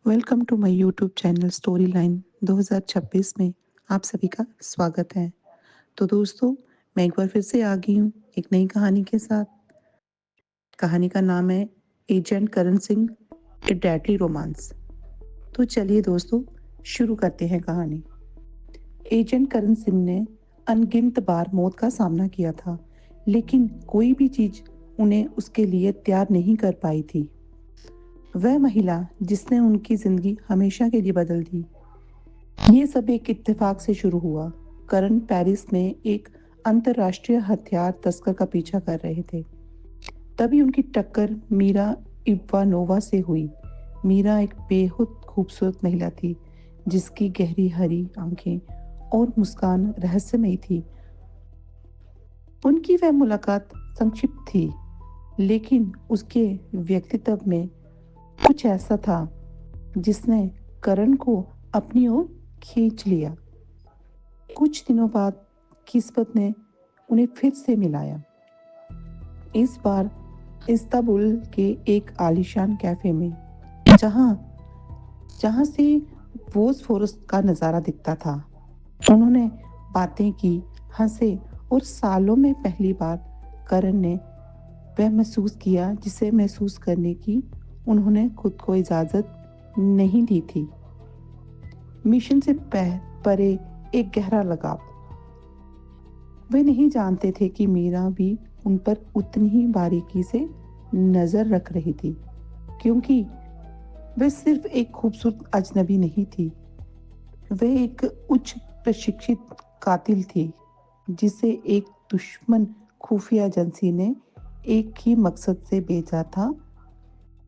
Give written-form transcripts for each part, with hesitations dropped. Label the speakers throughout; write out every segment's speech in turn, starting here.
Speaker 1: Welcome to my YouTube channel story line 2026 में आप सभी का स्वागत है। तो दोस्तों, मैं एक बार फिर से आ गई हूँ एक नई कहानी के साथ। कहानी का नाम है एजेंट करण सिंह, ए डेडली रोमांस। तो चलिए दोस्तों, शुरू करते हैं कहानी। एजेंट करण सिंह ने अनगिनत बार मौत का सामना किया था, लेकिन कोई भी चीज उन्हें उसके लिए तैयार नहीं कर पाई थी। वह महिला जिसने उनकी जिंदगी हमेशा के लिए बदल दी, ये सब एक इत्तेफाक से शुरू हुआ। करण पेरिस में एक अंतर्राष्ट्रीय हथियार तस्कर का पीछा कर रहे थे। तभी उनकी टक्कर मीरा इवानोवा से हुई। मीरा एक बेहद खूबसूरत महिला थी, जिसकी गहरी हरी आंखें और मुस्कान रहस्यमयी थी। उनकी वह मुलाकात संक्षिप्त थी, लेकिन उसके व्यक्तित्व में कुछ ऐसा था जिसने करण को अपनी ओर खींच लिया। कुछ दिनों बाद किस्मत ने उन्हें फिर से मिलाया। इस बार इस्तांबुल के एक आलीशान कैफे में, जहां जहां से बोस्फोरस का नजारा दिखता था। उन्होंने बातें की, हंसे, और सालों में पहली बार करण ने वह महसूस किया जिसे महसूस करने की उन्होंने खुद को इजाजत नहीं दी थी। मिशन से परे एक गहरा लगाव। वे नहीं जानते थे कि मीरा भी उन पर उतनी ही बारीकी से नजर रख रही थी, क्योंकि वे सिर्फ एक खूबसूरत अजनबी नहीं थी। वे एक उच्च प्रशिक्षित कातिल थी, जिसे एक दुश्मन खुफिया एजेंसी ने एक ही मकसद से भेजा था: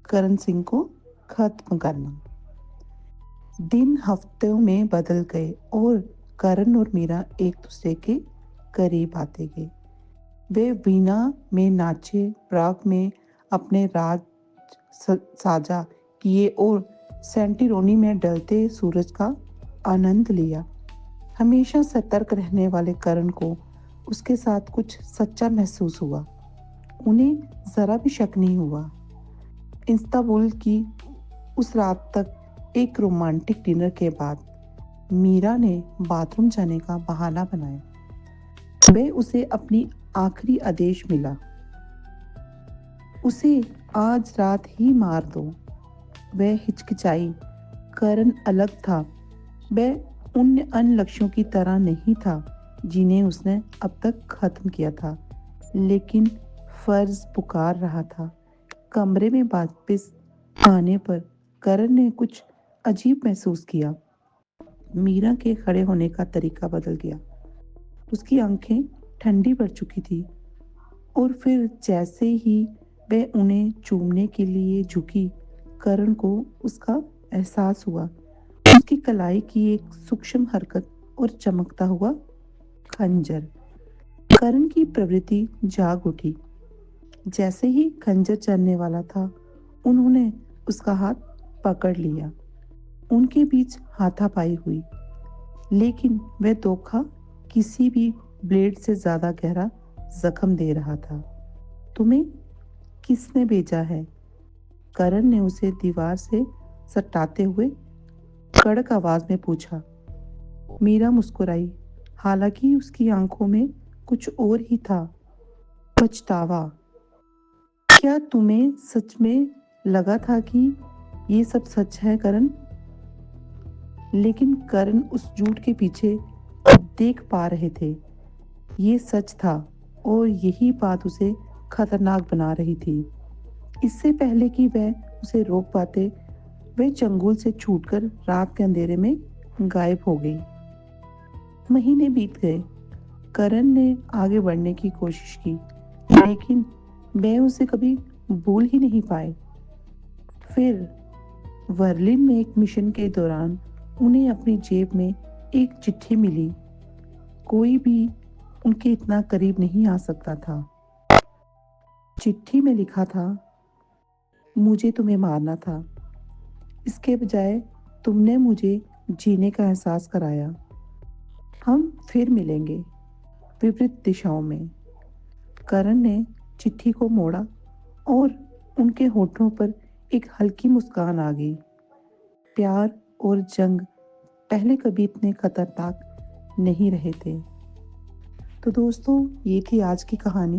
Speaker 1: करण सिंह को खत्म करना। दिन हफ्तों में बदल गए और करण और मीरा एक दूसरे के करीब आते गए। वे वीना में नाचे, प्राग में अपने राज साझा किए और सेंटिरोनी में ढलते सूरज का आनंद लिया। हमेशा सतर्क रहने वाले करण को उसके साथ कुछ सच्चा महसूस हुआ। उन्हें जरा भी शक नहीं हुआ। इस्तांबुल की उस रात तक एक रोमांटिक डिनर के बाद मीरा ने बाथरूम जाने का बहाना बनाया। वह उसे अपनी आखिरी आदेश मिला, उसे आज रात ही मार दो। वह हिचकिचाई। करण अलग था। वह उन अन्य लक्ष्यों की तरह नहीं था जिन्हें उसने अब तक खत्म किया था, लेकिन फर्ज पुकार रहा था। कमरे में वापस आने पर करण ने कुछ अजीब महसूस किया। मीरा के खड़े होने का तरीका बदल गया। उसकी आंखें ठंडी पड़ चुकी थी, और फिर जैसे ही वह उन्हें चूमने के लिए झुकी, करण को उसका एहसास हुआ। उसकी कलाई की एक सूक्ष्म हरकत और चमकता हुआ खंजर। करण की प्रवृत्ति जाग उठी। जैसे ही खंजर चलने वाला था, उन्होंने उसका हाथ पकड़ लिया। उनके बीच हाथापाई हुई, लेकिन वह धोखा किसी भी ब्लेड से ज्यादा गहरा जख्म दे रहा था। तुम्हें किसने भेजा है? करण ने उसे दीवार से सटाते हुए कड़क आवाज में पूछा। मीरा मुस्कुराई, हालांकि उसकी आंखों में कुछ और ही था, पछतावा। क्या तुम्हें सच में लगा था कि ये सब सच है, करण? लेकिन करण उस झूठ के पीछे देख पा रहे थे। ये सच था, और यही बात उसे खतरनाक बना रही थी। इससे पहले कि वह उसे रोक पाते, वह चंगुल से छूटकर रात के अंधेरे में गायब हो गई। महीने बीत गए। करण ने आगे बढ़ने की कोशिश की, लेकिन वह उसे कभी भूल ही नहीं पाए। फिर बर्लिन में एक मिशन के दौरान उन्हें अपनी जेब में एक चिट्ठी मिली। कोई भी उनके इतना करीब नहीं आ सकता था। चिट्ठी में लिखा था, मुझे तुम्हें मारना था, इसके बजाय तुमने मुझे जीने का एहसास कराया। हम फिर मिलेंगे, विपरीत दिशाओं में। करण ने चिट्ठी को मोड़ा, और उनके होठों पर एक हल्की मुस्कान आ गई। प्यार और जंग पहले कभी इतने खतरनाक नहीं रहे थे। तो दोस्तों, ये थी आज की कहानी।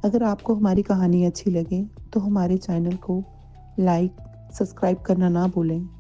Speaker 1: अगर आपको हमारी कहानी अच्छी लगे तो हमारे चैनल को लाइक, सब्सक्राइब करना ना भूलें।